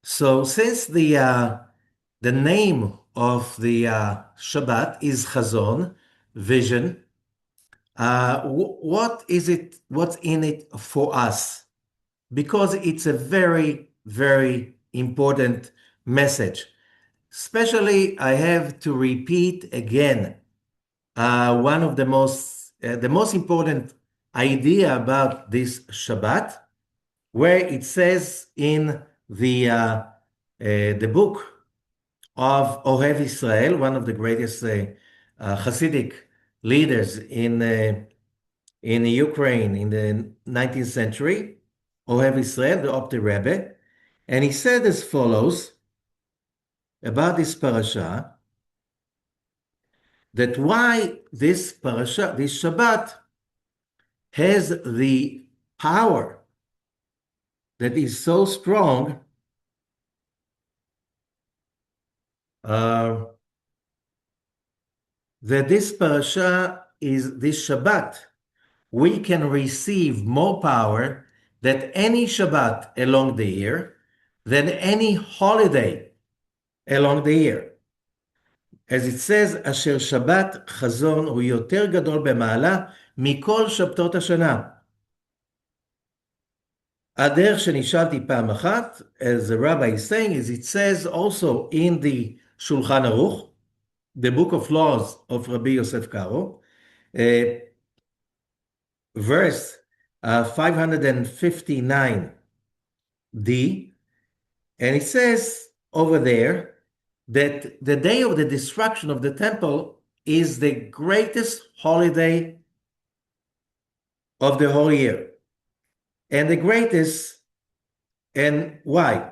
So since the name of the Shabbat is Hazon, vision, what is it? What's in it for us? Because it's a very, very important message. Especially, I have to repeat again one of the most important idea about this Shabbat, where it says in the book of Ohev Israel, one of the greatest Hasidic leaders in Ukraine in the 19th century, Ohev Israel, the Opti Rebbe, and he said as follows about this parasha, that why this parasha, this Shabbat, has the power that is so strong that this parasha is this Shabbat. We can receive more power than any Shabbat along the year, than any holiday along the year. As it says, אשר שבת חזון הוא יותר גדול במעלה מכל שבתות השנה. הדרך שנשאלתי פעם אחת, as the rabbi is saying, is it says also in the Shulchan Aruch, the Book of Laws of Rabbi Yosef Karo, verse 559d, and it says over there that the day of the destruction of the temple is the greatest holiday of the whole year. And the greatest, and why?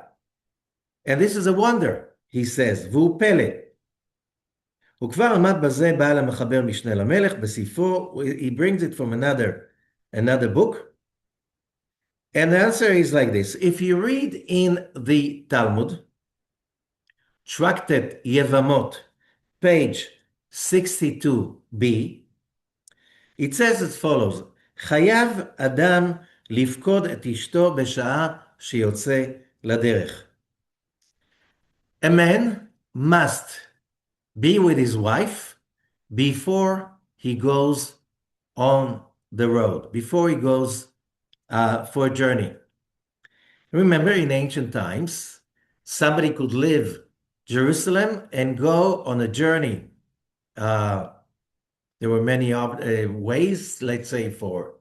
And this is a wonder, he says, והוא פלא. הוא כבר עמד בזה בעל המחבר משנה למלך בספרו, he brings it from another book. And the answer is like this. If you read in the Talmud, Tractate Yevamot, page 62b, it says as follows, חייב אדם לפקוד את אשתו בשעה שיוצא לדרך. A man must be with his wife before he goes on the road, before he goes for a journey. Remember, in ancient times, somebody could leave Jerusalem and go on a journey. There were many ways, let's say, for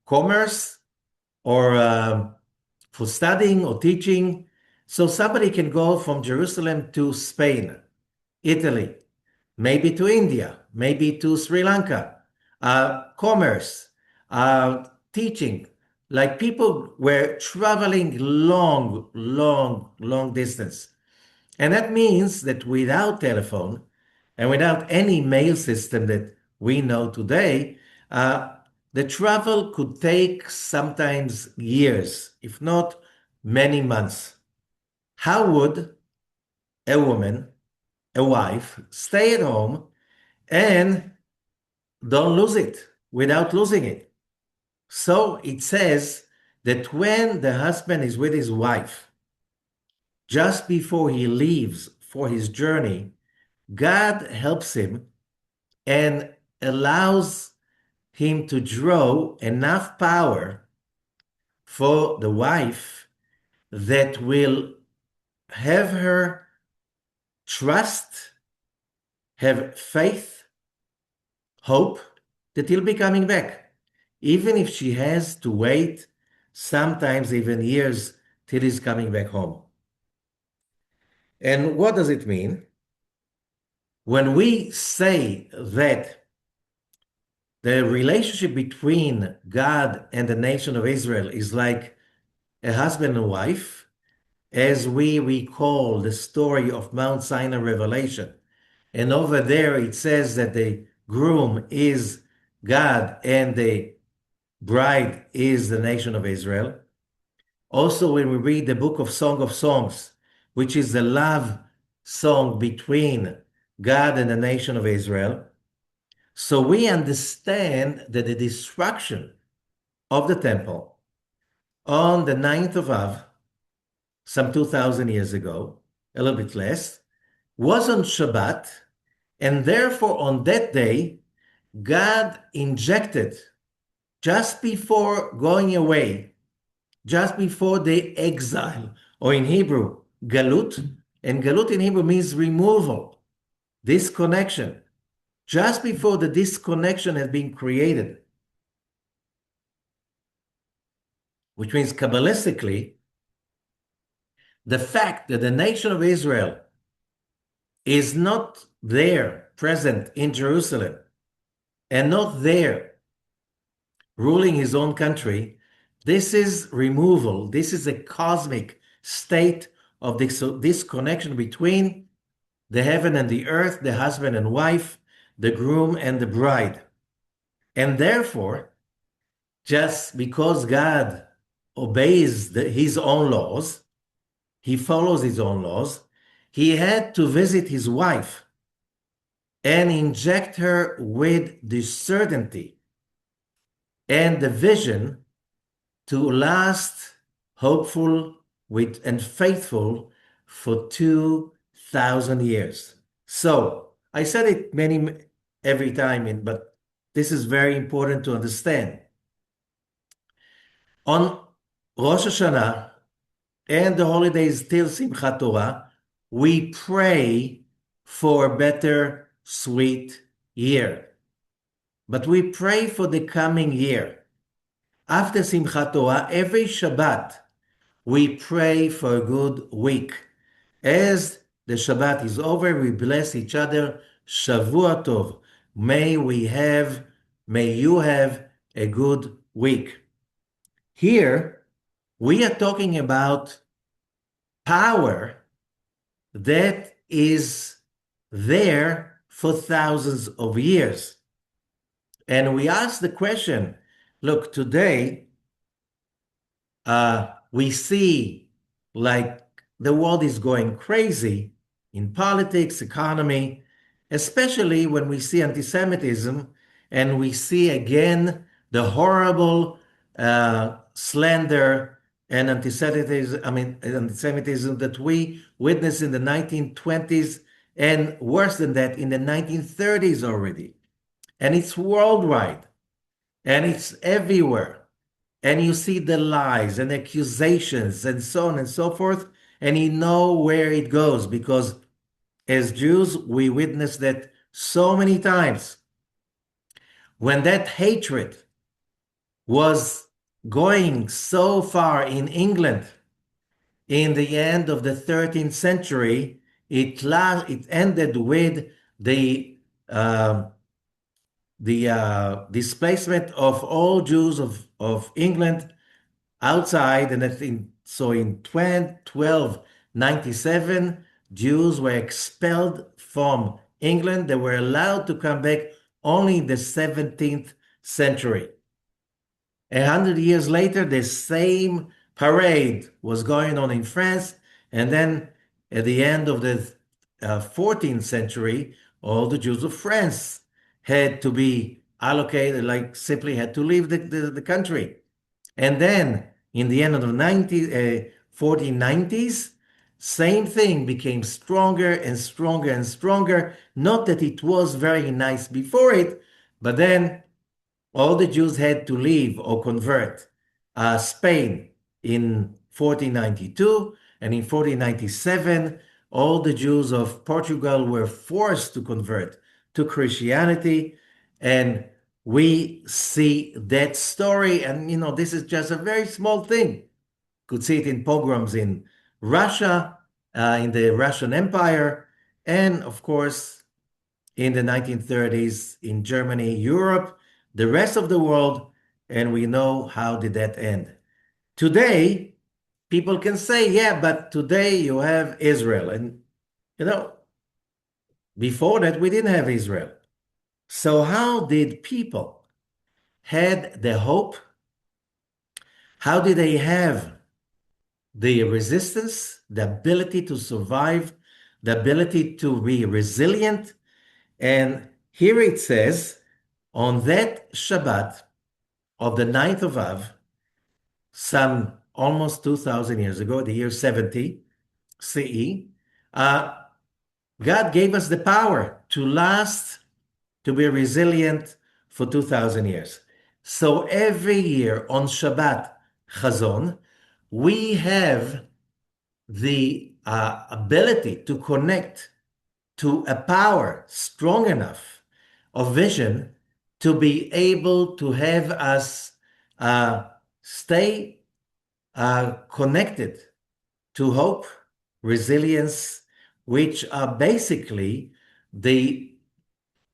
commerce or for studying or teaching. So somebody can go from Jerusalem to Spain, Italy, maybe to India, maybe to Sri Lanka. Commerce, teaching. Like people were traveling long distance. And that means that without telephone and without any mail system that we know today, the travel could take sometimes years, if not many months. How would a woman, a wife, stay at home and don't lose it without losing it? So it says that when the husband is with his wife, just before he leaves for his journey, God helps him and allows him to draw enough power for the wife that will have her trust, have faith, hope that he'll be coming back, even if she has to wait sometimes even years till he's coming back home. And what does it mean? When we say that the relationship between God and the nation of Israel is like a husband and wife, as we recall the story of Mount Sinai revelation. And over there it says that the groom is God and the bride is the nation of Israel. Also, when we read the book of Song of Songs, which is the love song between God and the nation of Israel, so we understand that the destruction of the temple on the 9th of Av some 2,000 years ago, a little bit less, was on Shabbat, and therefore on that day, God injected just before going away, just before the exile, or in Hebrew, galut, and galut in Hebrew means removal, disconnection. Just before the disconnection has been created, which means Kabbalistically, the fact that the nation of Israel is not there, present in Jerusalem, and not there ruling his own country, this is removal. This is a cosmic state of disconnection between the heaven and the earth, the husband and wife, the groom and the bride. And therefore, just because God obeys his own laws, he follows his own laws, he had to visit his wife and inject her with the certainty and the vision to last hopeful and faithful for 2,000 years. So I said it every time, but this is very important to understand. On Rosh Hashanah and the holidays till Simchat Torah, we pray for a better, sweet year. But we pray for the coming year. After Simchat Torah, every Shabbat, we pray for a good week. As the Shabbat is over, we bless each other. Shavua Tov. May you have a good week. Here, we are talking about power that is there for thousands of years. And we ask the question, look, today, we see like the world is going crazy in politics, economy, especially when we see anti-Semitism and we see again the horrible slander and anti-Semitism that we witnessed in the 1920s and worse than that in the 1930s already. And it's worldwide and it's everywhere. And you see the lies and accusations and so on and so forth, and you know where it goes because as Jews, we witness that so many times. When that hatred was going so far in England in the end of the 13th century, it ended with the displacement of all Jews of England outside, and so in 1297, Jews were expelled from England. They were allowed to come back only in the 17th century. 100 years later, the same parade was going on in France, and then at the end of the 14th century, all the Jews of France had to be allocated, like simply had to leave the country. And then in the end of the 1490s, same thing became stronger and stronger and stronger. Not that it was very nice before it, but then all the Jews had to leave or convert. Spain in 1492, and in 1497, all the Jews of Portugal were forced to convert to Christianity. And we see that story, and this is just a very small thing. Could see it in pogroms in Russia, in the Russian Empire, and of course, in the 1930s in Germany, Europe, the rest of the world, and we know how did that end. Today, people can say, yeah, but today you have Israel. And, before that, we didn't have Israel. So how did people had the hope? How did they have the resistance, the ability to survive, the ability to be resilient? And here it says, on that Shabbat of the 9th of Av, some almost 2,000 years ago, the year 70 CE, God gave us the power to last, to be resilient for 2,000 years. So every year on Shabbat Hazon, we have the ability to connect to a power strong enough of vision to be able to have us stay connected to hope, resilience, which are basically the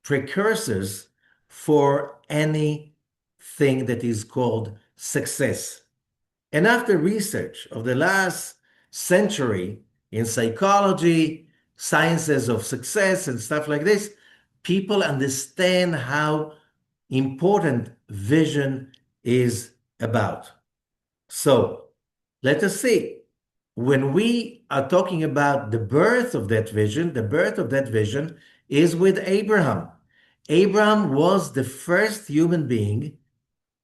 precursors for anything that is called success. And after research of the last century in psychology, sciences of success, and stuff like this, people understand how important vision is about. So let us see. When we are talking about the birth of that vision, the birth of that vision is with Abraham. Abraham was the first human being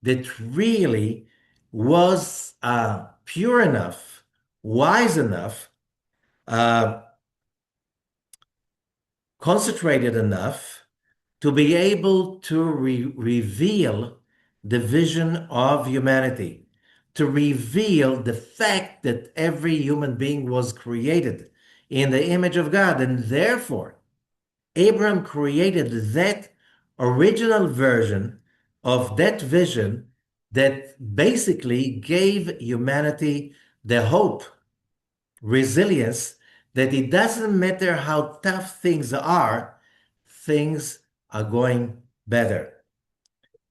that really was pure enough, wise enough, concentrated enough to be able to reveal the vision of humanity, to reveal the fact that every human being was created in the image of God. And therefore, Abraham created that original version of that vision that basically gave humanity the hope, resilience, that it doesn't matter how tough things are going better.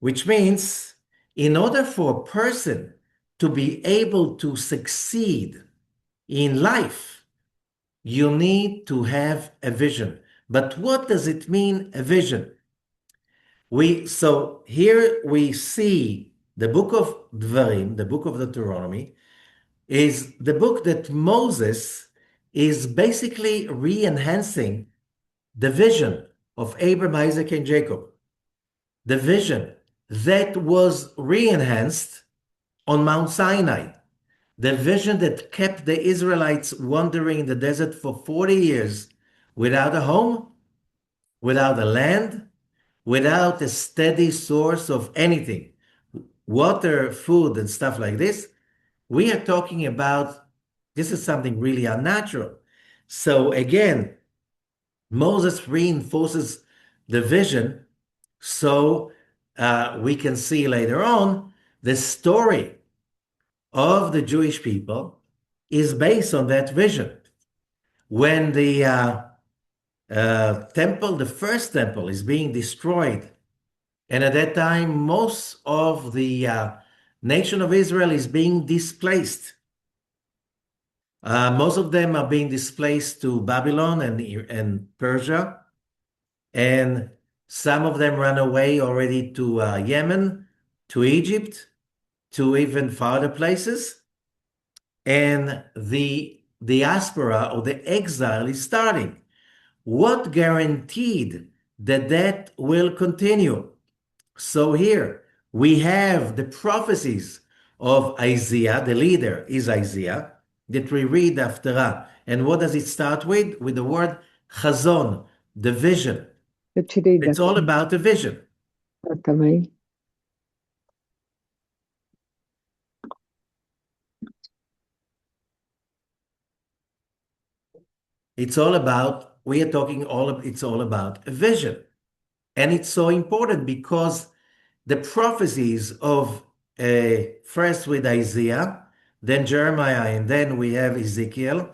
Which means, in order for a person to be able to succeed in life, you need to have a vision. But what does it mean, a vision? So here we see the Book of Devarim, the Book of Deuteronomy, is the book that Moses is basically re-enhancing the vision of Abraham, Isaac, and Jacob. The vision that was re-enhanced on Mount Sinai. The vision that kept the Israelites wandering in the desert for 40 years without a home, without a land, without a steady source of anything, water, food, and stuff like this. We are talking about, this is something really unnatural. So again, Moses reinforces the vision so we can see later on the story of the Jewish people is based on that vision. When the temple, the first temple, is being destroyed, and at that time, most of the nation of Israel is being displaced. Most of them are being displaced to Babylon and Persia, and some of them run away already to Yemen, to Egypt, to even farther places. And the diaspora or the exile is starting. What guaranteed that that will continue? So here we have the prophecies of Isaiah, the leader is Isaiah, that we read after. And what does it start with? With the word Hazon, the vision. It's all about the vision. também. It's all about, we are talking it's all about a vision. And it's so important because the prophecies of first with Isaiah, then Jeremiah, and then we have Ezekiel.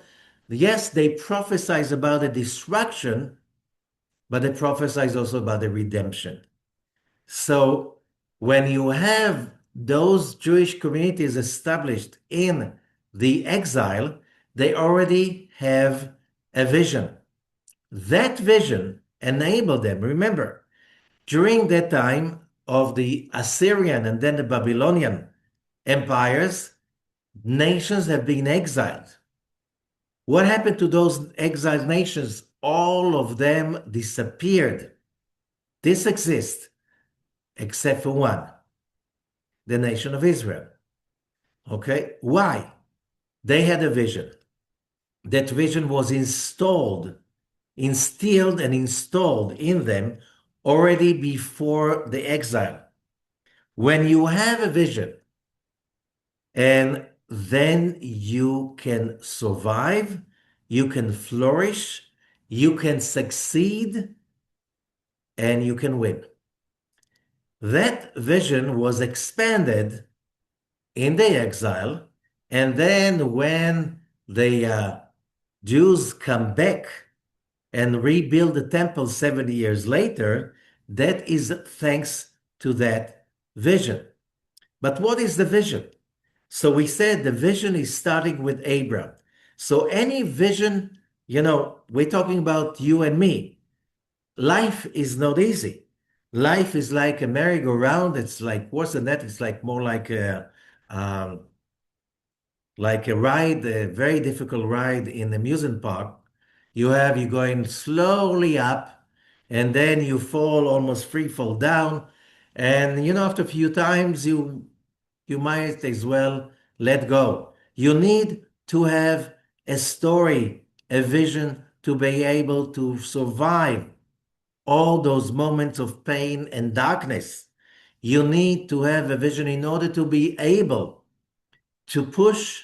Yes, they prophesize about the destruction, but they prophesize also about the redemption. So when you have those Jewish communities established in the exile, they already have a vision. That vision enabled them. Remember, during that time of the Assyrian and then the Babylonian empires, nations have been exiled. What happened to those exiled nations? All of them disappeared. This exists, except for one, the nation of Israel. Okay? Why? They had a vision. That vision was instilled and installed in them already before the exile. When you have a vision and then you can survive, you can flourish, you can succeed, and you can win. That vision was expanded in the exile, and then when the Jews come back and rebuild the temple 70 years later, that is thanks to that vision. But what is the vision? So we said the vision is starting with Abraham. So any vision, we're talking about you and me. Life is not easy. Life is like a merry-go-round. It's like worse than that. It's like more um, like a ride, a very difficult ride in the amusement park. You're going slowly up, and then you fall almost free fall down. And after a few times, you might as well let go. You need to have a story, a vision to be able to survive all those moments of pain and darkness. You need to have a vision in order to be able to push,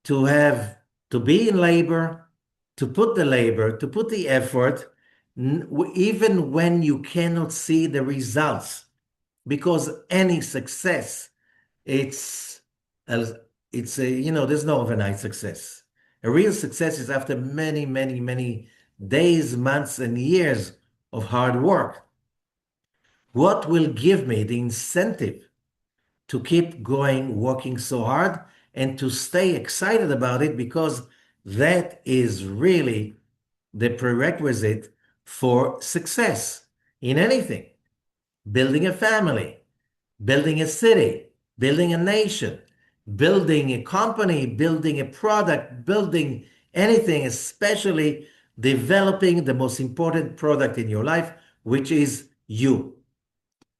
to have, to be in labor, to put the effort, even when you cannot see the results, because any success, it's, a- there's no overnight success. A real success is after many, many, many days, months, and years of hard work. What will give me the incentive to keep going, working so hard, and to stay excited about it? Because that is really the prerequisite for success in anything. Building a family, building a city, building a nation, building a company, building a product, building anything, especially developing the most important product in your life, which is you.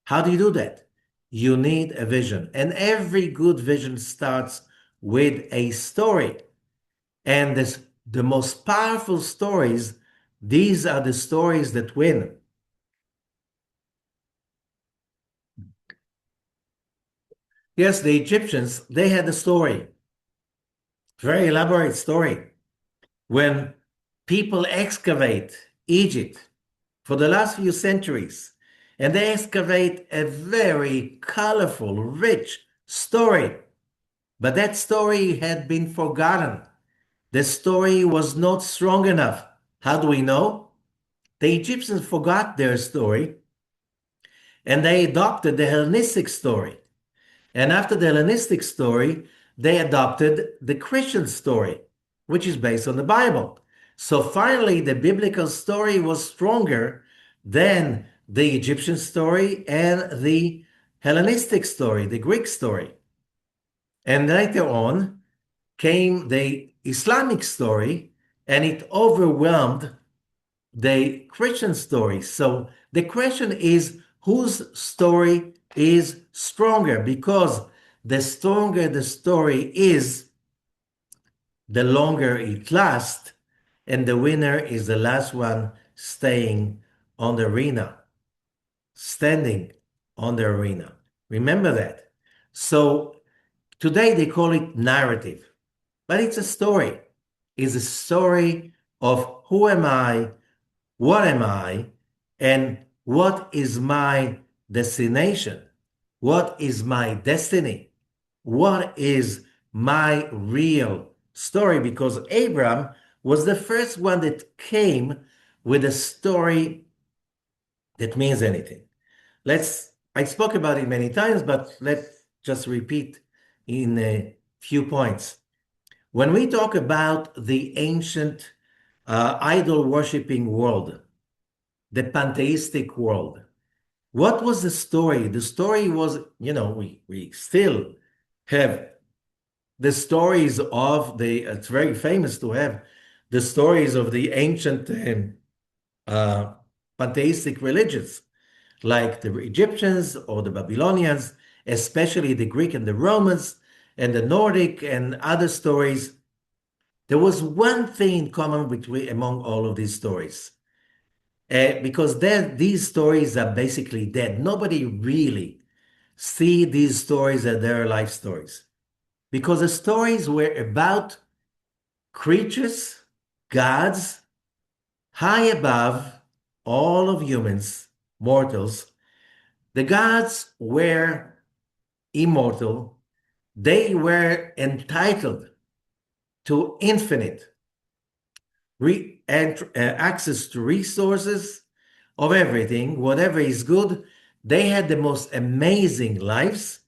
How do you do that? You need a vision. And every good vision starts with a story. And the most powerful stories, these are the stories that win. Yes, the Egyptians, they had a story, very elaborate story. When people excavate Egypt for the last few centuries, and they excavate a very colorful, rich story. But that story had been forgotten. The story was not strong enough. How do we know? The Egyptians forgot their story and they adopted the Hellenistic story. And after the Hellenistic story, they adopted the Christian story, which is based on the Bible. So finally, the biblical story was stronger than the Egyptian story and the Hellenistic story, the Greek story. And later on came the Islamic story, and it overwhelmed the Christian story. So the question is, whose story is stronger? Because the stronger the story is, the longer it lasts, and the winner is the last one staying on the arena, standing on the arena. Remember that. So today they call it narrative, but it's a story. It's a story of who am I, what am I, and what is my destination? What is my destiny? What is my real story? Because Abraham was the first one that came with a story that means anything. I spoke about it many times, but let's just repeat in a few points. When we talk about the ancient idol worshiping world, the pantheistic world, what was the story? The story was, we still have the stories of it's very famous to have the stories of the ancient uh, pantheistic religions, like the Egyptians or the Babylonians, especially the Greek and the Romans. and the Nordic and other stories, there was one thing in common among all of these stories. Because these stories are basically dead. Nobody really see these stories as their life stories. Because the stories were about creatures, gods, high above all of humans, mortals. The gods were immortal. They were entitled to infinite access to resources of everything, whatever is good. They had the most amazing lives.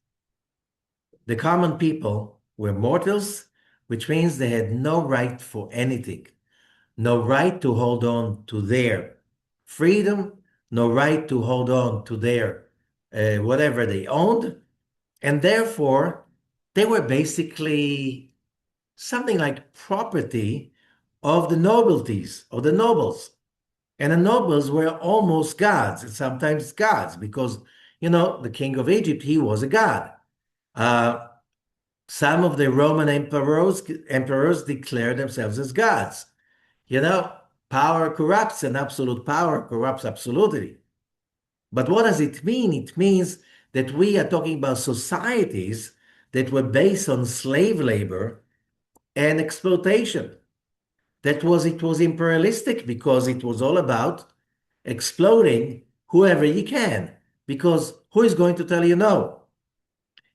The common people were mortals, which means they had no right for anything, no right to hold on to their freedom, no right to hold on to their whatever they owned. And therefore, they were basically something like property of the nobilties, of the nobles. And the nobles were almost gods, and sometimes gods, because, the king of Egypt, he was a god. Uh, some of the Roman emperors declared themselves as gods. Power corrupts, and absolute power corrupts absolutely. But what does it mean? It means that we are talking about societies that were based on slave labor and exploitation. It was imperialistic because it was all about exploiting whoever you can, because who is going to tell you no?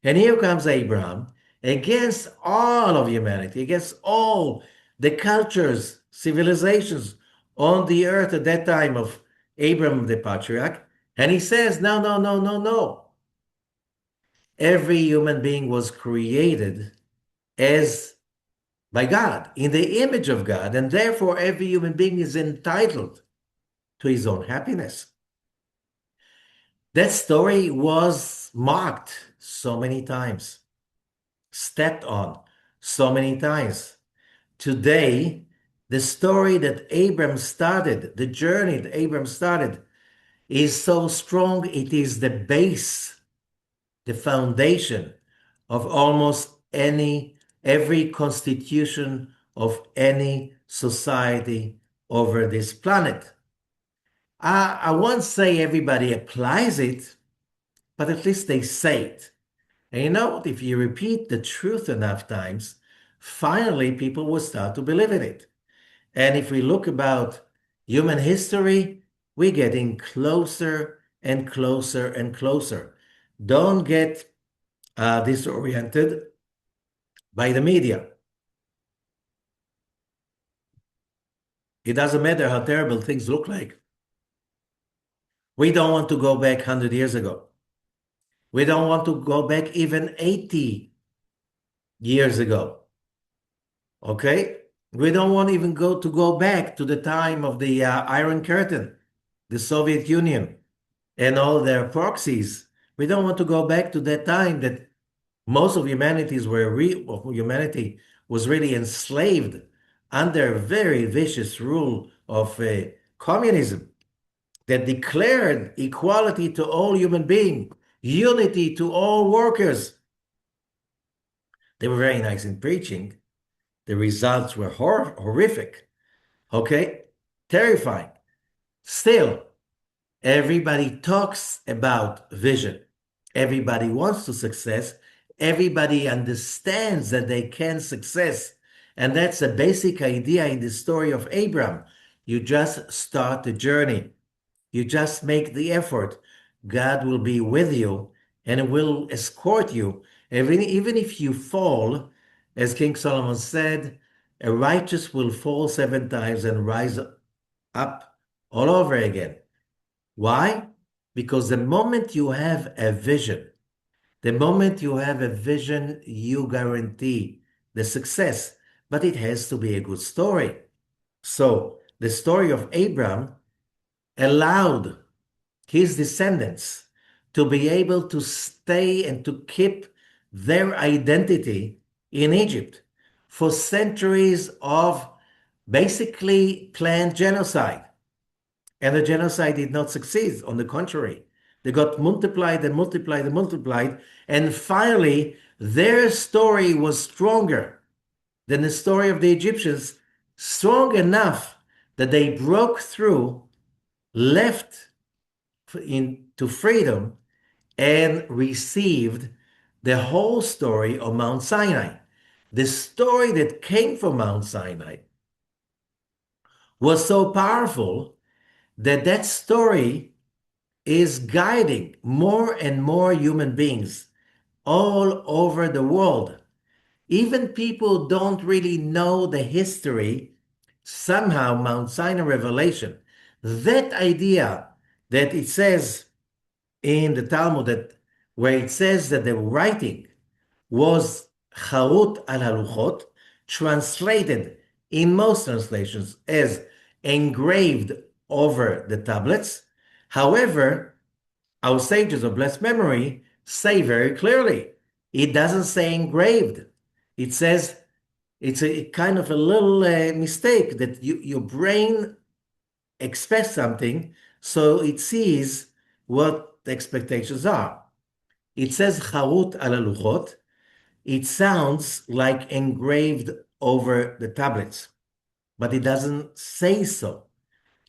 And here comes Abraham against all of humanity, against all the cultures, civilizations on the earth at that time of Abraham the patriarch. And he says, no, no, no, no, no. Every human being was created as by God, in the image of God, and therefore every human being is entitled to his own happiness. That story was mocked so many times, stepped on so many times. Today, the story that Abram started, the journey that Abram started, is so strong, it is the base, the foundation of almost every constitution of any society over this planet. I won't say everybody applies it, but at least they say it. And if you repeat the truth enough times, finally people will start to believe in it. And if we look about human history, we're getting closer and closer and closer. Don't get disoriented by the media. It doesn't matter how terrible things look like. We don't want to go back 100 years ago. We don't want to go back even 80 years ago. Okay? We don't want even to go back to the time of the Iron Curtain, the Soviet Union, and all their proxies. We don't want to go back to that time that most of humanity was really enslaved under very vicious rule of communism that declared equality to all human beings, unity to all workers. They were very nice in preaching. The results were horrific. Okay? Terrifying. Still, everybody talks about vision. Everybody wants to success. Everybody understands that they can success. And that's a basic idea in the story of Abraham. You just start the journey. You just make the effort. God will be with you and will escort you. Even if you fall, as King Solomon said, a righteous will fall 7 times and rise up all over again. Why? Because the moment you have a vision, you guarantee the success, but it has to be a good story. So the story of Abraham allowed his descendants to be able to stay and to keep their identity in Egypt for centuries of basically planned genocide. And the genocide did not succeed. On the contrary, they got multiplied and multiplied and multiplied. And finally, Their story was stronger than the story of the Egyptians, strong enough that they broke through, left into freedom, and received the whole story of Mount Sinai. The story that came from Mount Sinai was so powerful that that story is guiding more and more human beings all over the world. Even people don't really know the history, somehow Mount Sinai revelation, that idea that it says in the Talmud, that where it says that the writing was charut al haluchot, translated in most translations as engraved over the tablets. However, our sages of blessed memory say very clearly, it doesn't say engraved. It says it's a kind of a little mistake that your brain expects something, so it sees what the expectations are. It says charut al haluchot. It sounds like engraved over the tablets, but it doesn't say so.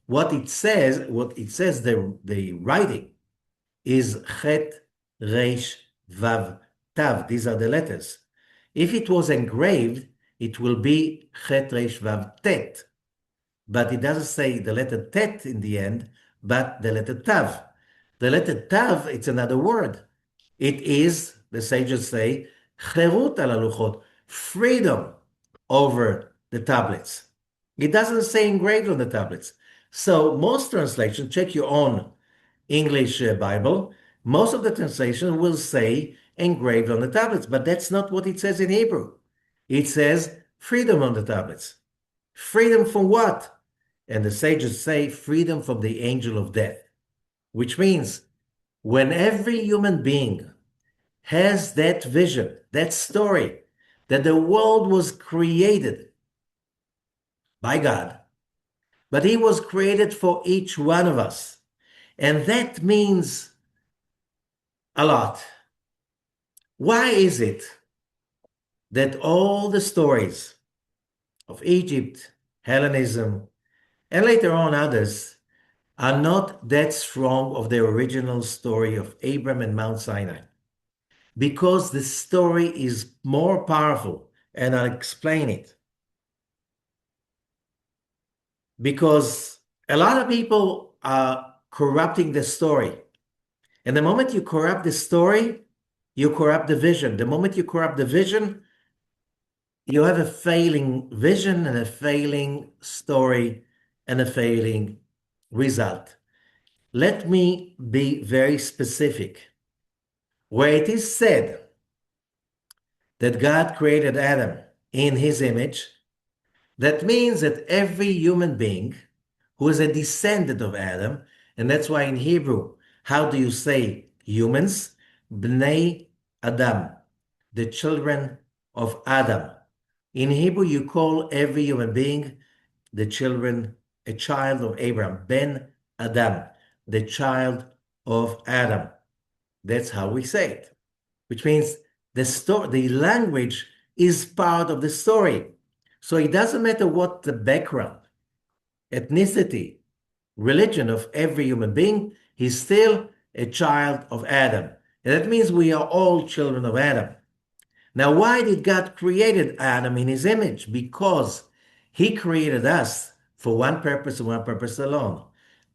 The writing is Chet, Resh, Vav, Tav. These are the letters. If it was engraved, it will be Chet, Resh, Vav, Tet. But it doesn't say the letter Tet in the end, but the letter Tav. The letter Tav, it's another word. It is, the sages say, Cherut al haluchot, freedom over the tablets. It doesn't say engraved on the tablets. So most translations, check your own English Bible, most of the translation will say engraved on the tablets, but that's not what it says in Hebrew. It says freedom on the tablets. Freedom from what? And the sages say freedom from the angel of death, which means when every human being has that vision, that story, that the world was created by God, but he was created for each one of us. And that means a lot. Why is it that all the stories of Egypt, Hellenism, and later on others are not that strong of the original story of Abram and Mount Sinai? Because the story is more powerful, and I'll explain it. Because a lot of people are corrupting the story. And the moment you corrupt the story, you corrupt the vision. The moment you corrupt the vision, you have a failing vision and a failing story and a failing result. Let me be very specific. Where it is said that God created Adam in his image, that means that every human being who is a descendant of Adam, and that's why in Hebrew, how do you say humans? Bnei Adam, the children of Adam. In Hebrew, you call every human being the children, a child of Abraham, Ben Adam, the child of Adam. That's how we say it, which means the language is part of the story. So it doesn't matter what the background, ethnicity, religion of every human being, he's still a child of Adam. And that means we are all children of Adam. Now, why did God create Adam in his image? Because he created us for one purpose and one purpose alone: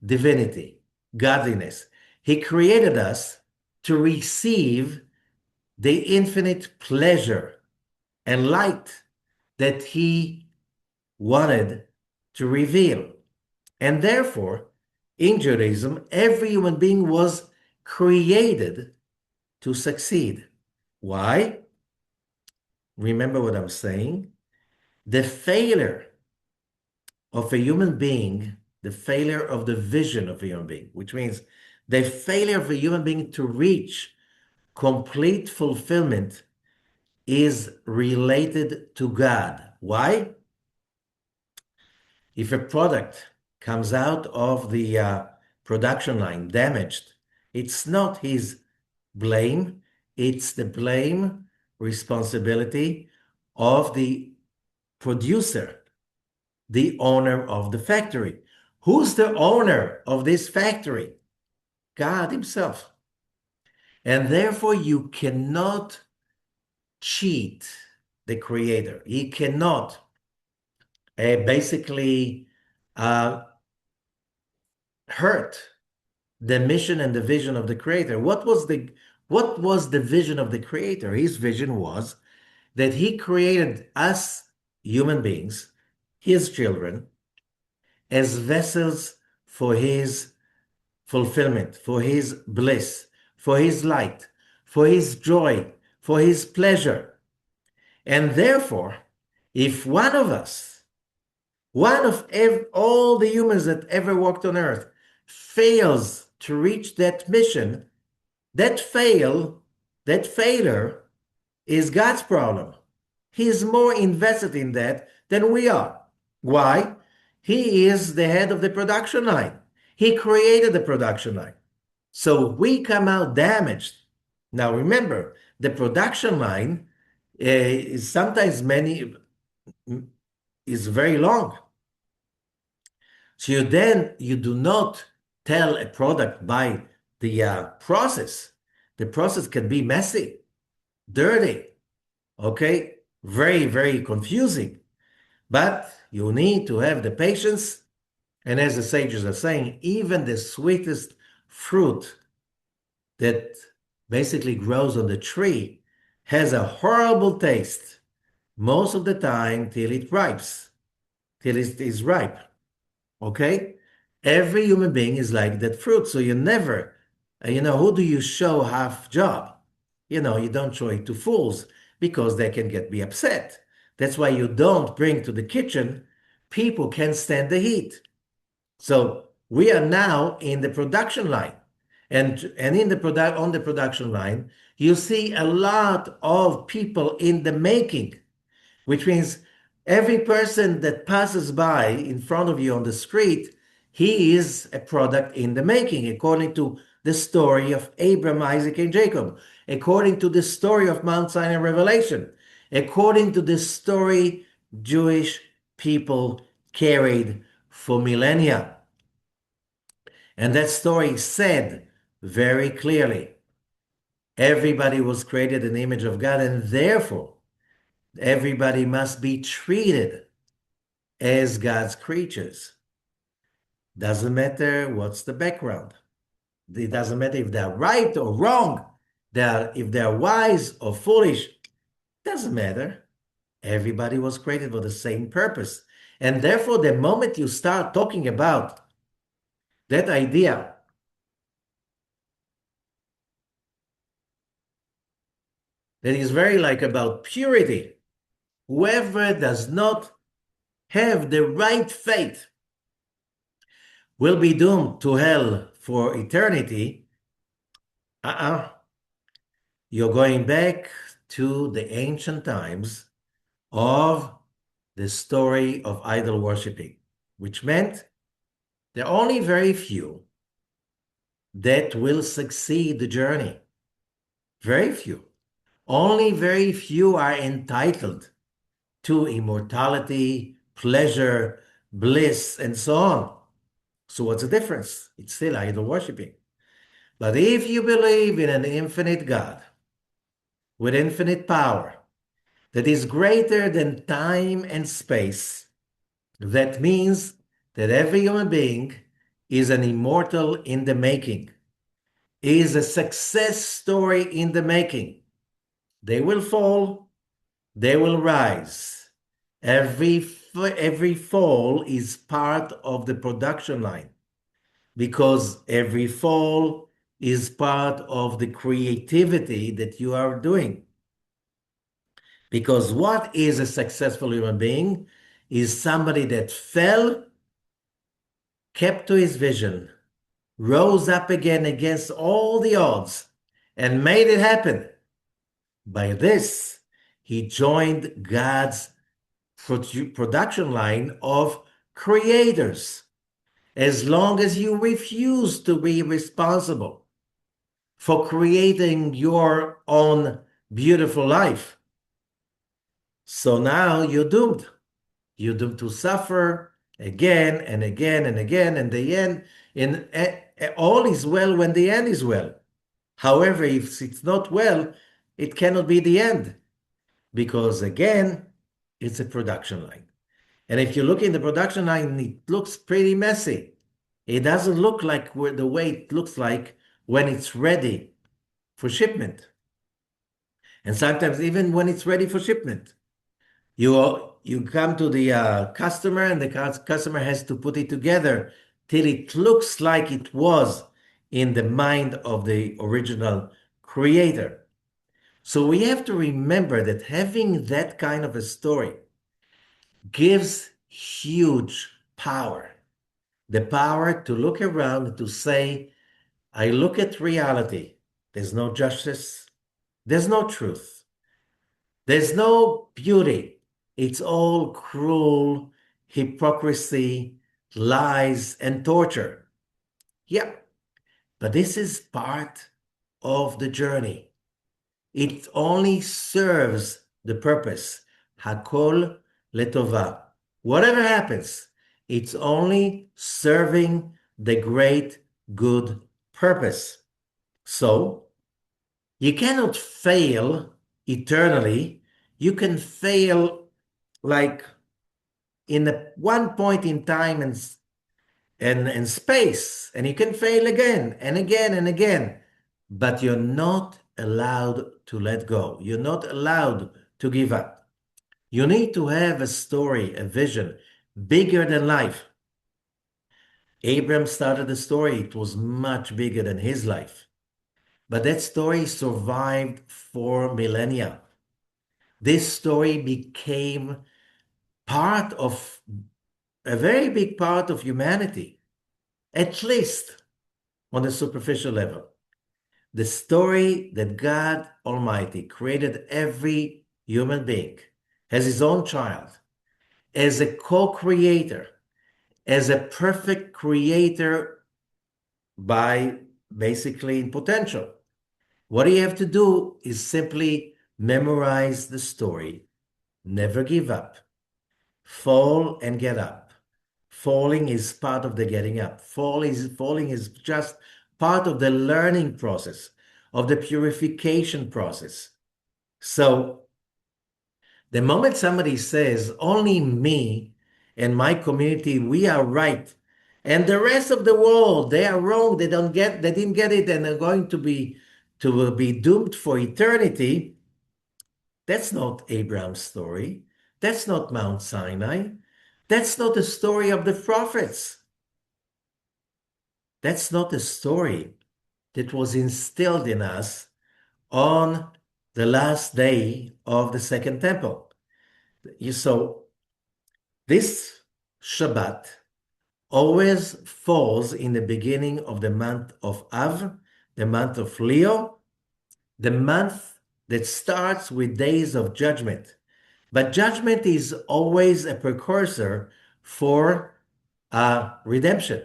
divinity, godliness. He created us to receive the infinite pleasure and light that he wanted to reveal. And therefore, in Judaism, every human being was created to succeed. Why? Remember what I'm saying? The failure of a human being, the failure of the vision of a human being, which means the failure of a human being to reach complete fulfillment, is related to God. Why? If a product comes out of the production line damaged, it's not his blame, it's the blame responsibility of the producer, the owner of the factory. Who's the owner of this factory? God himself. And therefore, you cannot cheat the creator. He cannot basically uh, hurt the mission and the vision of the creator. What was the vision of the creator? His vision was that he created us human beings, his children, as vessels for his fulfillment, for his bliss, for his light, for his joy, for his pleasure. And therefore, if one of us, all the humans that ever walked on earth, fails to reach that mission, that failure is God's problem. He's more invested in that than we are. Why? He is the head of the production line. He created the production line. So we come out damaged. Now remember, the production line is sometimes is very long. So you do not tell a product by the process. The process can be messy, dirty, okay, very, very confusing. But you need to have the patience. And as the sages are saying, even the sweetest fruit that basically grows on the tree has a horrible taste most of the time till it ripes, till it is ripe. Okay? Every human being is like that fruit. So you never, who do you show half job? You don't show it to fools because they can be upset. That's why you don't bring to the kitchen people can't stand the heat. So we are now in the production line. And in on the production line, you see a lot of people in the making, which means every person that passes by in front of you on the street, he is a product in the making, according to the story of Abraham, Isaac, and Jacob, according to the story of Mount Sinai Revelation, according to the story Jewish people carried for millennia. And that story said very clearly, everybody was created in the image of God, and therefore everybody must be treated as God's creatures. Doesn't matter what's the background. It doesn't matter if they're right or wrong. If they're wise or foolish. Doesn't matter. Everybody was created for the same purpose. And therefore, the moment you start talking about that idea that is very like about purity, whoever does not have the right faith will be doomed to hell for eternity. You're going back to the ancient times of the story of idol worshiping, which meant there are only very few that will succeed the journey. Very few. Only very few are entitled to immortality, pleasure, bliss, and so on. So what's the difference? It's still idol worshiping. But if you believe in an infinite God with infinite power that is greater than time and space, that means that every human being is an immortal in the making, is a success story in the making. They will fall, they will rise. Every fall is part of the production line, because every fall is part of the creativity that you are doing. Because what is a successful human being is somebody that fell, kept to his vision, rose up again against all the odds, and made it happen. By this, he joined God's production line of creators. As long as you refuse to be responsible for creating your own beautiful life. So now you're doomed. You're doomed to suffer again and again and again, and the end, all is well when the end is well. However, if it's not well, it cannot be the end because again, it's a production line. And if you look in the production line, it looks pretty messy. It doesn't look like the way it looks like when it's ready for shipment. And sometimes even when it's ready for shipment, you come to the customer and the customer has to put it together till it looks like it was in the mind of the original creator. So we have to remember that having that kind of a story gives huge power. The power to look around and to say, I look at reality. There's no justice. There's no truth. There's no beauty. It's all cruel, hypocrisy, lies, and torture. Yeah, but this is part of the journey. It only serves the purpose. Hakol letova. Whatever happens, it's only serving the great good purpose. So you cannot fail eternally. You can fail like in one point in time and space, and you can fail again and again and again, but you're not allowed to let go. You're not allowed to give up. You need to have a story, a vision bigger than life. Abraham started a story, it was much bigger than his life. But that story survived for millennia. This story became part of a very big part of humanity, at least on a superficial level. The story that God Almighty created every human being as his own child, as a co-creator, as a perfect creator by basically in potential. What you have to do is simply memorize the story, never give up, fall and get up. Falling is part of the getting up. Falling is just part of the learning process, of the purification process. So the moment somebody says, only me and my community, we are right, and the rest of the world, they are wrong, they didn't get it, and they're going to be doomed for eternity, that's not Abraham's story. That's not Mount Sinai. That's not the story of the prophets. That's not a story that was instilled in us on the last day of the Second Temple. So this Shabbat always falls in the beginning of the month of Av, the month of Leo, the month that starts with days of judgment. But judgment is always a precursor for redemption.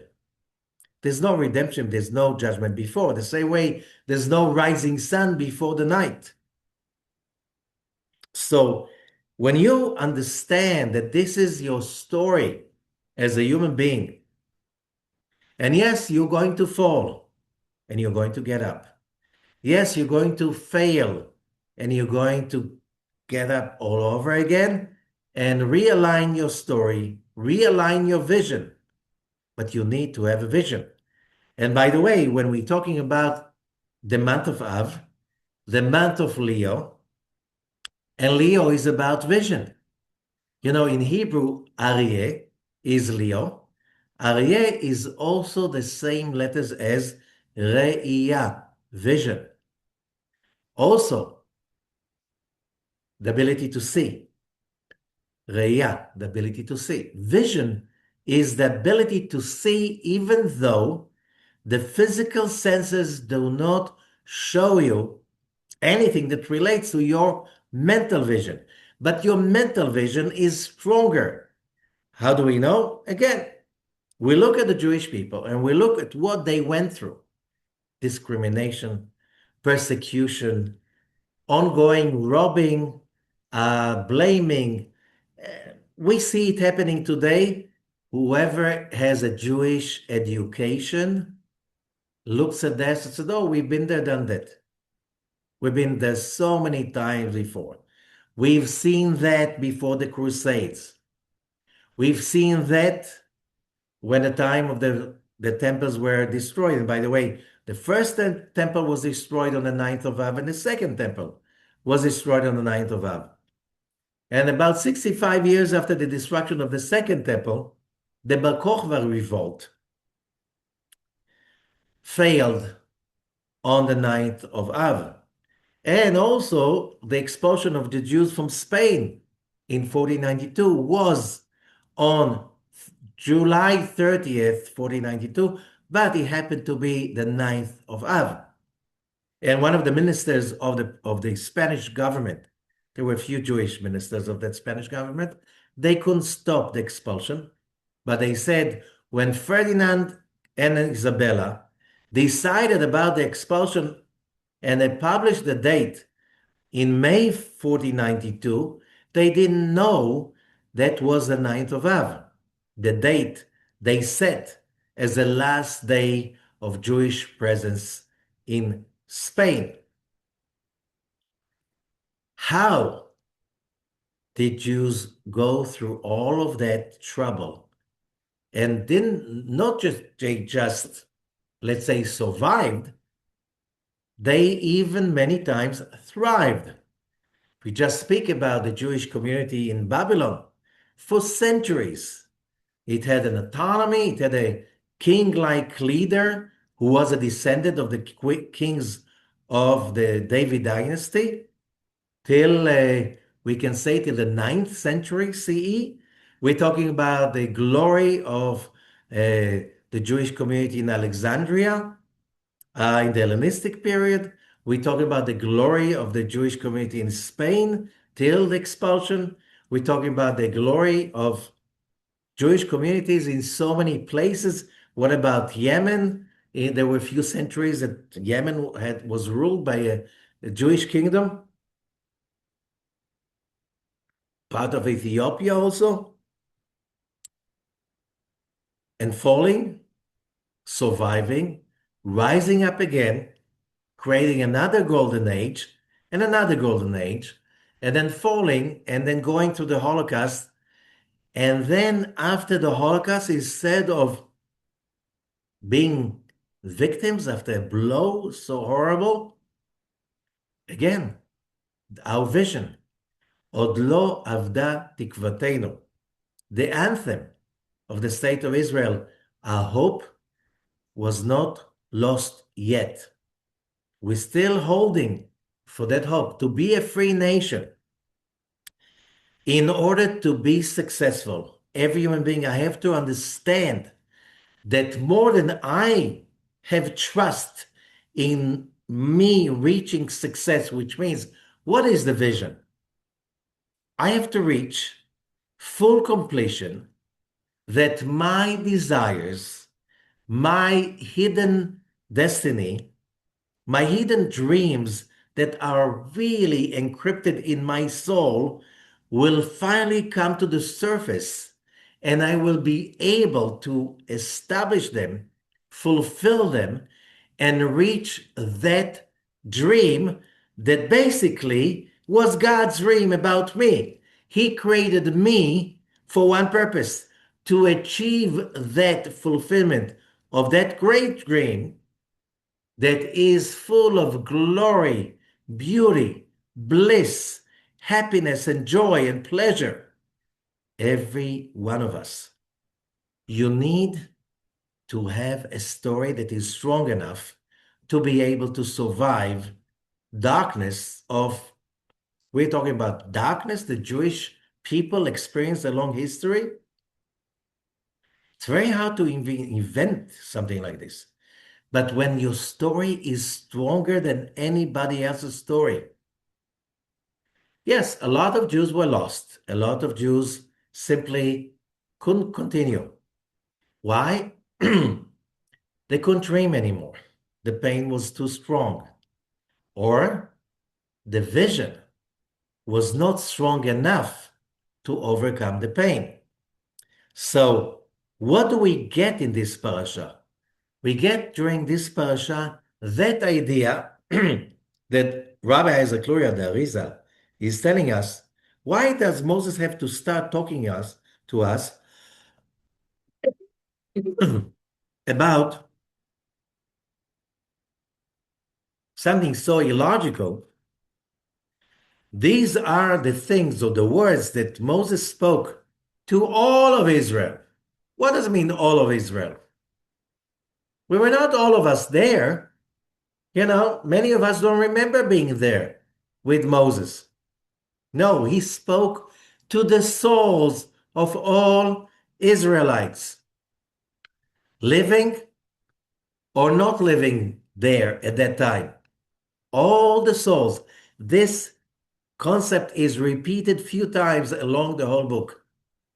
There's no redemption, there's no judgment before. The same way there's no rising sun before the night. So when you understand that this is your story as a human being, and yes, you're going to fall and you're going to get up. Yes, you're going to fail and you're going to get up all over again and realign your story, realign your vision. But you need to have a vision. And by the way, when we're talking about the month of Av, the month of Leo, and Leo is about vision. You know, in Hebrew, Aryeh is Leo. Aryeh is also the same letters as Re'iyah, vision. Also, the ability to see. Re'iyah, the ability to see. Vision is the ability to see even though the physical senses do not show you anything that relates to your mental vision. But your mental vision is stronger. How do we know? Again, we look at the Jewish people and we look at what they went through. Discrimination, persecution, ongoing robbing, blaming. We see it happening today. Whoever has a Jewish education looks at this and says, oh, we've been there, done that. We've been there so many times before. We've seen that before the Crusades. We've seen that when the time of the temples were destroyed. And by the way, the first temple was destroyed on the 9th of Av, and the second temple was destroyed on the 9th of Av. And about 65 years after the destruction of the second temple, the Bar Kokhba revolt failed on the 9th of Av. And also the expulsion of the Jews from Spain in 1492 was on July 30th, 1492, but it happened to be the 9th of Av. And one of the ministers of the Spanish government, there were a few Jewish ministers of that Spanish government, they couldn't stop the expulsion, but they said when Ferdinand and Isabella decided about the expulsion and they published the date in May 1492, they didn't know that was the 9th of Av, the date they set as the last day of Jewish presence in Spain. How did Jews go through all of that trouble and didn't not just they just, let's say, survived, they even many times thrived. We just speak about the Jewish community in Babylon. For centuries, it had an autonomy, it had a king-like leader who was a descendant of the kings of the David dynasty till, we can say, till the 9th century CE. We're talking about the glory of the Jewish community in Alexandria in the Hellenistic period. We're talking about the glory of the Jewish community in Spain till the expulsion. We're talking about the glory of Jewish communities in so many places. What about Yemen? There were a few centuries that Yemen was ruled by a Jewish kingdom. Part of Ethiopia also. And falling, surviving, rising up again, creating another golden age and another golden age, and then falling and then going to the Holocaust. And then after the Holocaust, instead of being victims after a blow so horrible, again, our vision, Od lo avda tikvatenu, the anthem of the state of Israel, our hope was not lost yet. We're still holding for that hope to be a free nation. In order to be successful, every human being, I have to understand that more than I have trust in me reaching success, which means, what is the vision? I have to reach full completion that my desires, my hidden destiny, my hidden dreams that are really encrypted in my soul will finally come to the surface, and I will be able to establish them, fulfill them, and reach that dream that basically was God's dream about me. He created me for one purpose, to achieve that fulfillment of that great dream that is full of glory, beauty, bliss, happiness, and joy and pleasure. Every one of us. You need to have a story that is strong enough to be able to survive darkness of, we're talking about darkness the Jewish people experienced along history. It's very hard to invent something like this. But when your story is stronger than anybody else's story, yes, a lot of Jews were lost. A lot of Jews simply couldn't continue. Why? They couldn't dream anymore. The pain was too strong. Or the vision was not strong enough to overcome the pain. So, what do we get in this parasha? We get during this parasha that idea that Rabbi Isaac Luria the Arizal is telling us. Why does Moses have to start talking to us about something so illogical? These are the things or the words that Moses spoke to all of Israel. What does it mean, all of Israel? We were not all of us there. Many of us don't remember being there with Moses. No, he spoke to the souls of all Israelites, living or not living there at that time. All the souls. This concept is repeated few times along the whole book.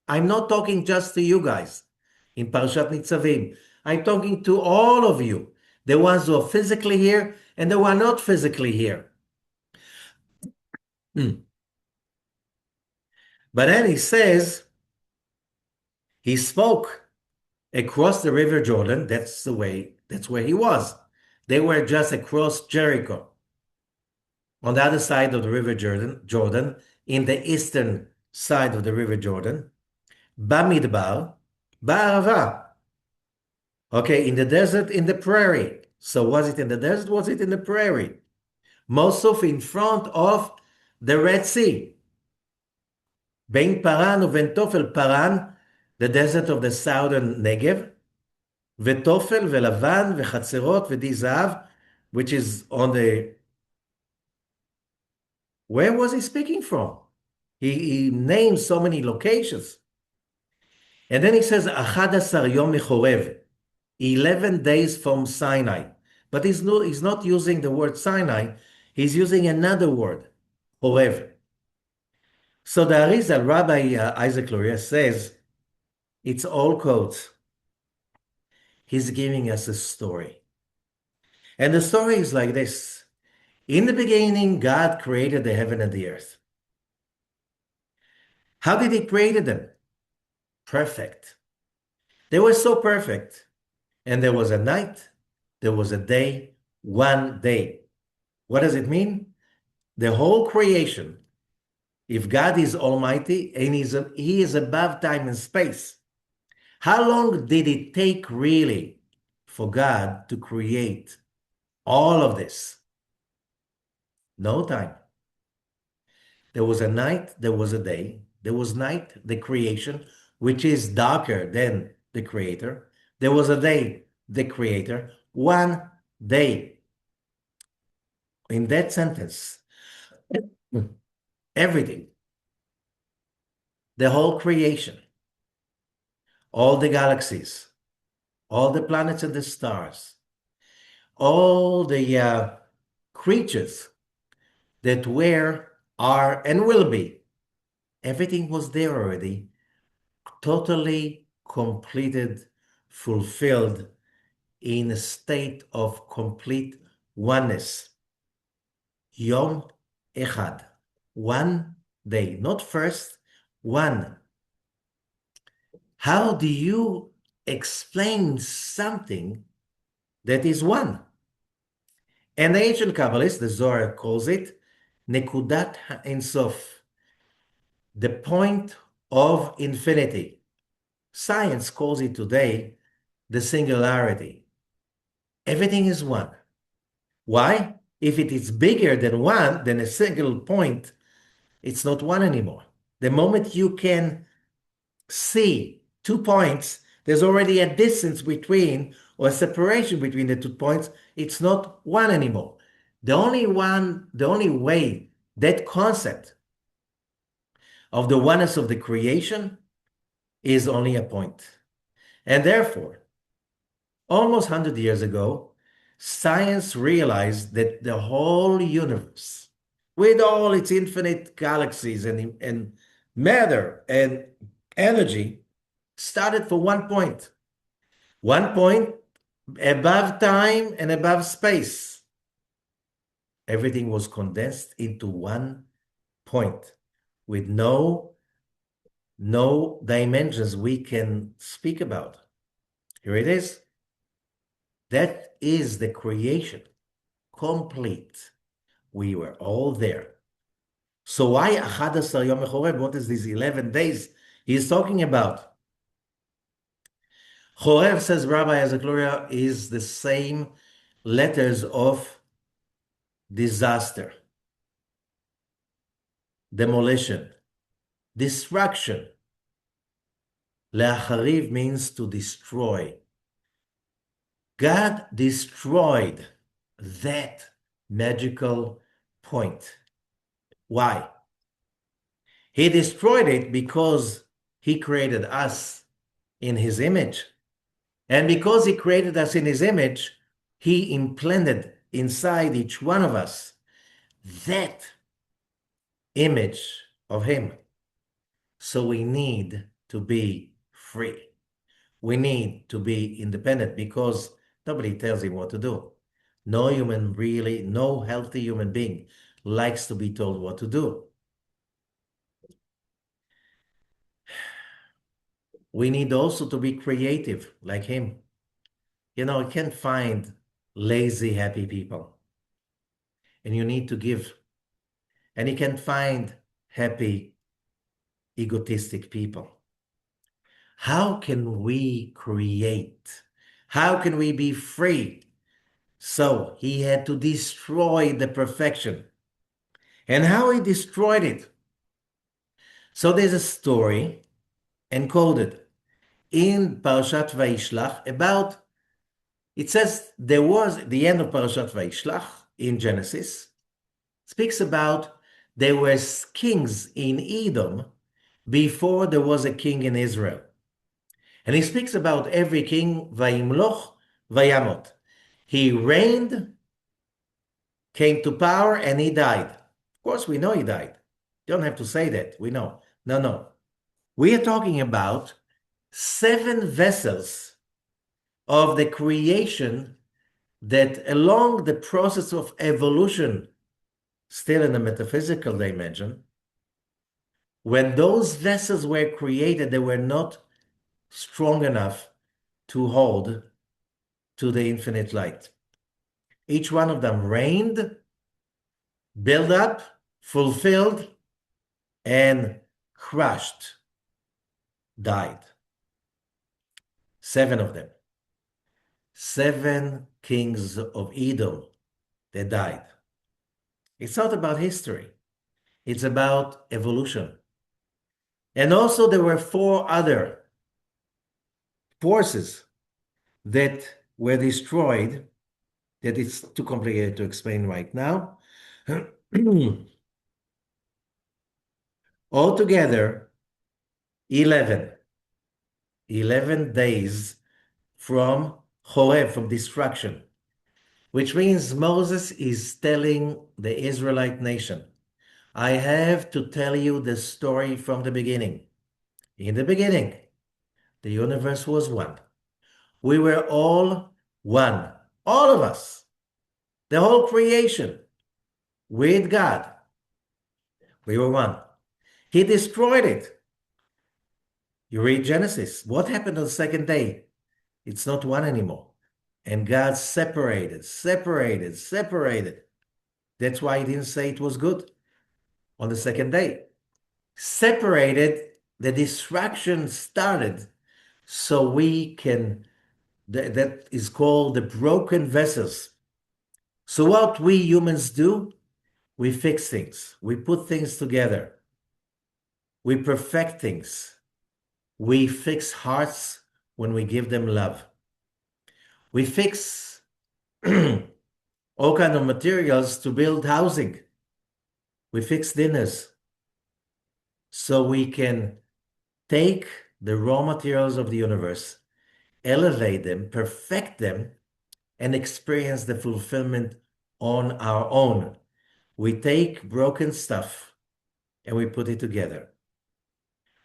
I'm not talking just to you guys in Parashat Nitzavim. I'm talking to all of you, the ones who are physically here and the ones not physically here. But then he says, he spoke across the river Jordan. That's where he was. They were just across Jericho. On the other side of the river Jordan, in the eastern side of the river Jordan, Bamidbar, Ba'arava. Okay, in the desert, in the prairie. So was it in the desert? Was it in the prairie? Mosuf in front of the Red Sea. Ben Paran uven Tofel Paran, the desert of the southern Negev. Vetofel, Velavan, Vechatzerot, Vedizav, which is on the... Where was he speaking from? He named so many locations. And then he says, Achadasar Yom Mechorev, 11 days from Sinai. But he's not using the word Sinai. He's using another word, Horev. So the Arizal, Rabbi Isaac Luria says, it's all quotes. He's giving us a story. And the story is like this. In the beginning, God created the heaven and the earth. How did he create them? Perfect. They were so perfect. And there was a night, there was a day, one day. What does it mean? The whole creation, if God is almighty and he is above time and space, how long did it take really for God to create all of this? No time. There was a night, there was a day. There was night, the creation, which is darker than the creator. There was a day, the creator. One day. In that sentence, everything, the whole creation, all the galaxies, all the planets and the stars, all the creatures that were, are, and will be, everything was there already, totally completed, fulfilled in a state of complete oneness. Yom Echad, one day, not first, one. How do you explain something that is one? And the ancient Kabbalist, the Zohar calls it Nekudat Ein Sof, the point of infinity. Science calls it today the singularity. Everything is one. Why? If it is bigger than one, then a single point, it's not one anymore. The moment you can see 2 points, there's already a distance between or a separation between the 2 points. It's not one anymore. The only way that concept of the oneness of the creation is only a point. And therefore, almost 100 years ago, science realized that the whole universe, with all its infinite galaxies and matter and energy, started for 1 point. 1 point above time and above space. Everything was condensed into one point with no dimensions we can speak about. Here it is. That is the creation, complete. We were all there. So why 11 Yom Choreb? What is these 11 days he's talking about? Choreb, says Rabbi Azakluria, is the same letters of disaster, demolition, destruction. Le'achariv means to destroy. God destroyed that magical point. Why? He destroyed it because he created us in his image. And because he created us in his image, he implanted inside each one of us that image of him. So we need to be free. We need to be independent because nobody tells him what to do. No healthy human being likes to be told what to do. We need also to be creative like him. You can't find lazy, happy people. And you need to give. And you can find happy, egotistic people. How can we create? How can we be free? So he had to destroy the perfection. And how he destroyed it. So there's a story encoded in Parashat Vayishlach about, it says there was the end of Parashat Vayishlach in Genesis, speaks about there were kings in Edom before there was a king in Israel. And he speaks about every king, Vayimloch, Vayamot. He reigned, came to power, and he died. Of course, we know he died. You don't have to say that. We know. No. We are talking about 7 vessels of the creation that along the process of evolution, still in the metaphysical dimension, when those vessels were created, they were not strong enough to hold to the infinite light. Each one of them reigned, built up, fulfilled, and crushed, died. 7 of them. 7 kings of Edom, they died. It's not about history. It's about evolution. And also there were 4 other forces that were destroyed, that it's too complicated to explain right now. Altogether, 11 days from Horeb, from destruction, which means Moses is telling the Israelite nation, I have to tell you the story from the beginning. In the beginning, the universe was one. We were all one, all of us, the whole creation, with God. We were one. He destroyed it. You read Genesis. What happened on the second day? It's not one anymore. And God separated. That's why he didn't say it was good on the second day. Separated, the destruction started, so we can, that is called the broken vessels. So what we humans do, we fix things. We put things together. We perfect things. We fix hearts when we give them love. We fix all kinds of materials to build housing. We fix dinners. So we can take the raw materials of the universe, elevate them, perfect them, and experience the fulfillment on our own. We take broken stuff and we put it together.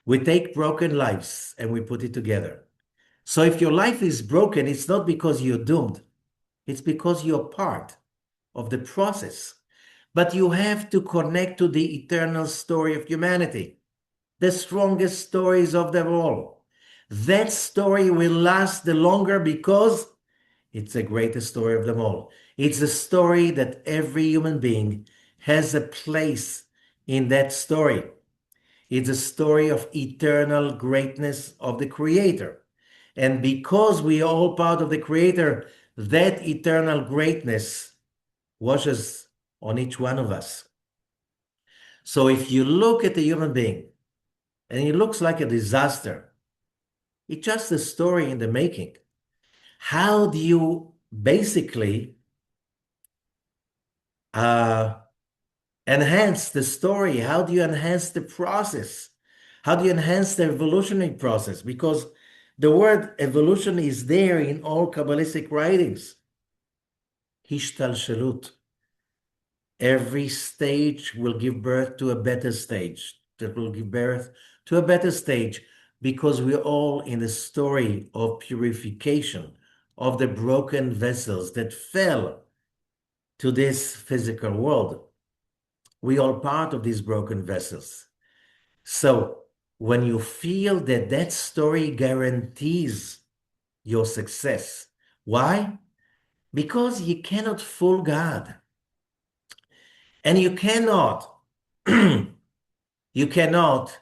We take broken lives and we put it together. So if your life is broken, it's not because you're doomed. It's because you're part of the process. but you have to connect to the eternal story of humanity, the strongest stories of them all. That story will last the longer because it's the greatest story of them all. It's a story that every human being has a place in that story. It's a story of eternal greatness of the Creator. And because we are all part of the Creator, that eternal greatness washes on each one of us. So if you look at a human being and he looks like a disaster, it's just a story in the making. How do you basically uh, enhance the story? How do you enhance the process? How do you enhance the evolutionary process? Because the word evolution is there in all Kabbalistic writings. Hishtalshelut. Every stage will give birth to a better stage, that will give birth to a better stage, because we're all in the story of purification of the broken vessels that fell to this physical world. We are part of these broken vessels. So when you feel that that story guarantees your success, why? Because you cannot fool God. And you cannot, you cannot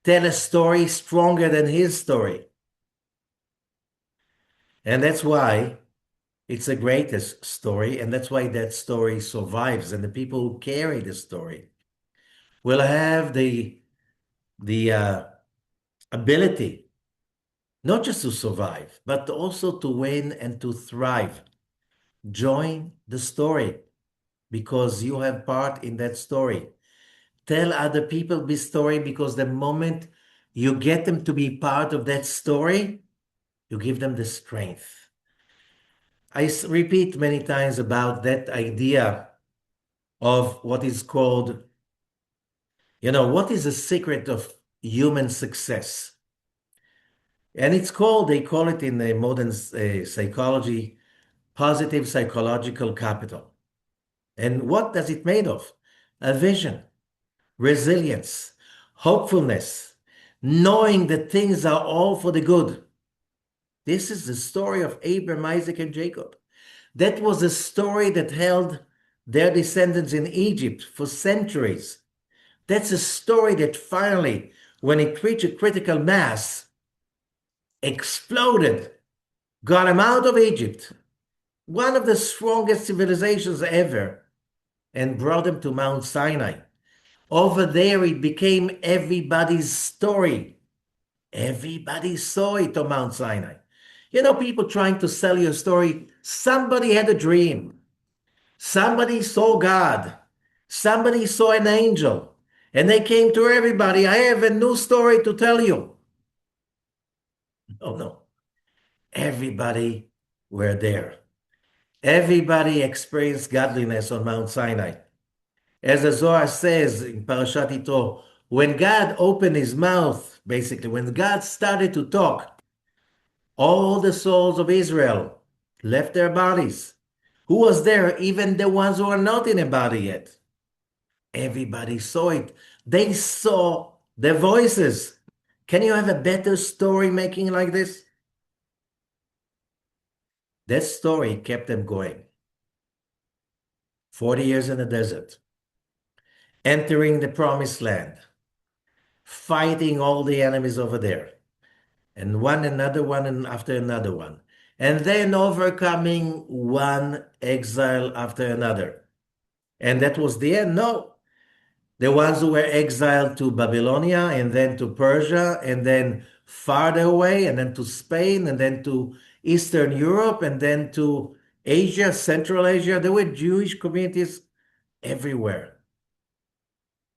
tell a story stronger than his story. And that's why it's the greatest story. And that's why that story survives. And the people who carry the story will have the ability not just to survive, but also to win and to thrive. Join the story because you have part in that story. Tell other people this story because the moment you get them to be part of that story, you give them the strength. I repeat many times about that idea of what is called, what is the secret of human success? And it's called, they call it in the modern psychology, positive psychological capital. And what does it made of? A vision, resilience, hopefulness, knowing that things are all for the good. This is the story of Abraham, Isaac, and Jacob. That was a story that held their descendants in Egypt for centuries. That's a story that finally, when it reached a critical mass, exploded, got them out of Egypt, one of the strongest civilizations ever, and brought them to Mount Sinai. Over there, it became everybody's story. Everybody saw it on Mount Sinai. People trying to sell you a story. Somebody had a dream. Somebody saw God. Somebody saw an angel. And they came to everybody. I have a new story to tell you. Oh, no. Everybody were there. Everybody experienced godliness on Mount Sinai. As the Zohar says in Parashat Yitro, when God opened his mouth, basically, when God started to talk, all the souls of Israel left their bodies. Who was there? Even the ones who are not in a body yet. Everybody saw it. They saw the voices. Can you have a better story making like this? That story kept them going. 40 years in the desert, entering the promised land, fighting all the enemies over there, and one another one and after another one, and then overcoming one exile after another. And that was the end? No. The ones who were exiled to Babylonia and then to Persia and then farther away and then to Spain and then to Eastern Europe and then to Asia, Central Asia. There were Jewish communities everywhere.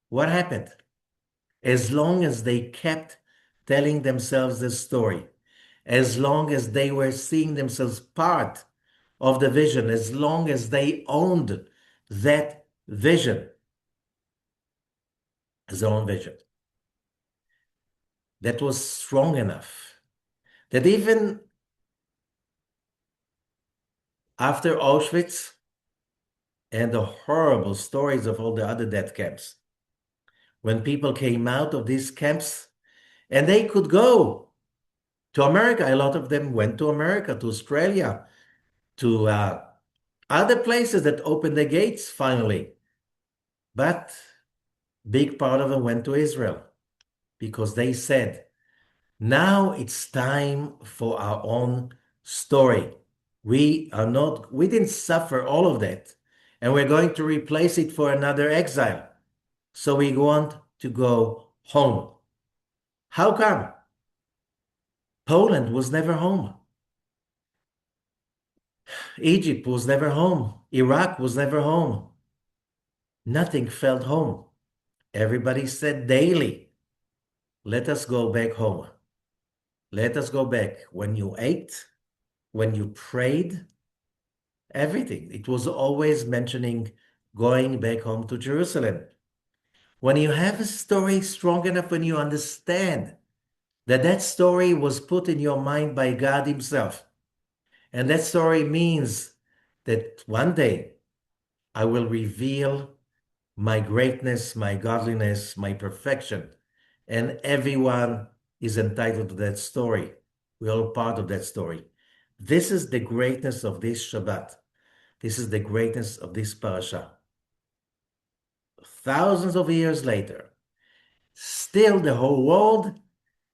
What happened? As long as they kept telling themselves the story, as long as they were seeing themselves part of the vision, as long as they owned that vision as their own vision, that was strong enough that even after Auschwitz and the horrible stories of all the other death camps. When people came out of these camps and they could go to America, a lot of them went to America, to Australia, to other places that opened the gates finally. But big part of them went to Israel because they said, now it's time for our own story. We didn't suffer all of that, and we're going to replace it for another exile. So we want to go home. How come? Poland was never home. Egypt was never home. Iraq was never home. Nothing felt home. Everybody said daily, let us go back home. Let us go back. When you ate, when you prayed, everything. It was always mentioning going back home to Jerusalem. When you have a story strong enough, when you understand that that story was put in your mind by God Himself, and that story means that one day I will reveal my greatness, my godliness, my perfection, and everyone is entitled to that story. We're all part of that story. This is the greatness of this Shabbat. This is the greatness of this parasha. Thousands of years later, still the whole world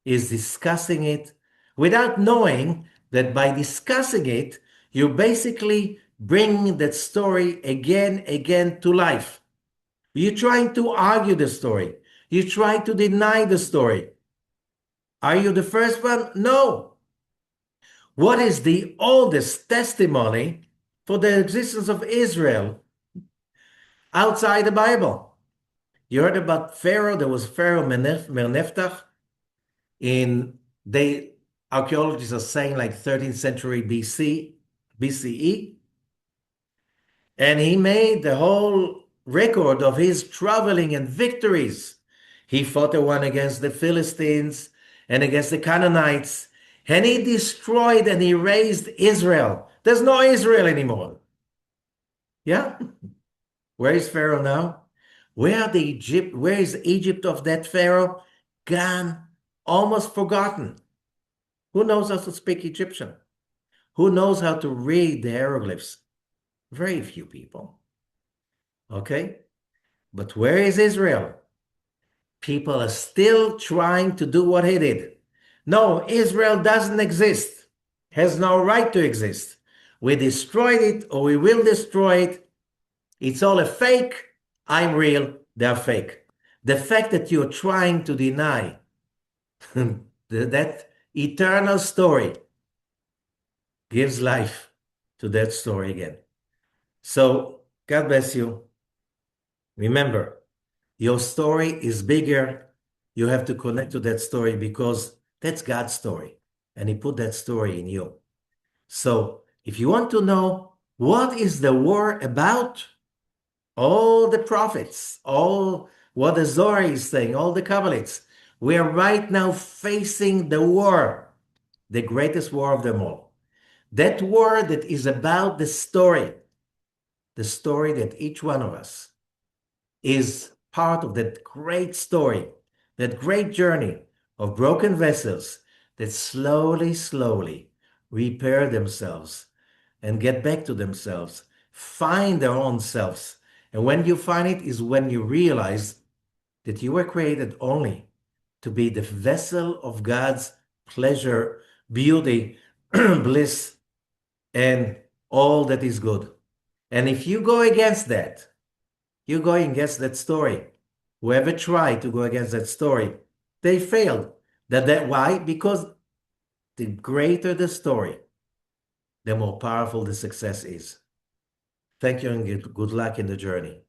is discussing it without knowing that by discussing it, you basically bring that story again to life. You're trying to argue the story. You try to deny the story. Are you the first one? No. What is the oldest testimony for the existence of Israel outside the Bible? You heard about Pharaoh. There was Pharaoh Merneftach in they archaeologists are saying like 13th century BCE, and he made the whole record of his traveling and victories. He fought the one against the Philistines and against the Canaanites, and he destroyed and erased Israel. There's no Israel anymore. Yeah? Where is Pharaoh now? Where is Egypt of that Pharaoh? Gone, almost forgotten. Who knows how to speak Egyptian? Who knows how to read the hieroglyphs? Very few people. Okay? But where is Israel? People are still trying to do what he did. No, Israel doesn't exist, has no right to exist. We destroyed it or we will destroy it. It's all a fake. I'm real. They're fake. The fact that you're trying to deny that eternal story gives life to that story again. So God bless you. Remember, your story is bigger. You have to connect to that story because that's God's story. And He put that story in you. So if you want to know what is the war about, all the prophets, all what the Zohar is saying, all the Kabbalists, we are right now facing the war, the greatest war of them all. That war that is about the story that each one of us is part of that great story, that great journey of broken vessels that slowly repair themselves and get back to themselves, find their own selves. And when you find it is when you realize that you were created only to be the vessel of God's pleasure, beauty, bliss, and all that is good. And if you go against that, you're going against that story. Whoever tried to go against that story, they failed. Why? Because the greater the story, the more powerful the success is. Thank you and good luck in the journey.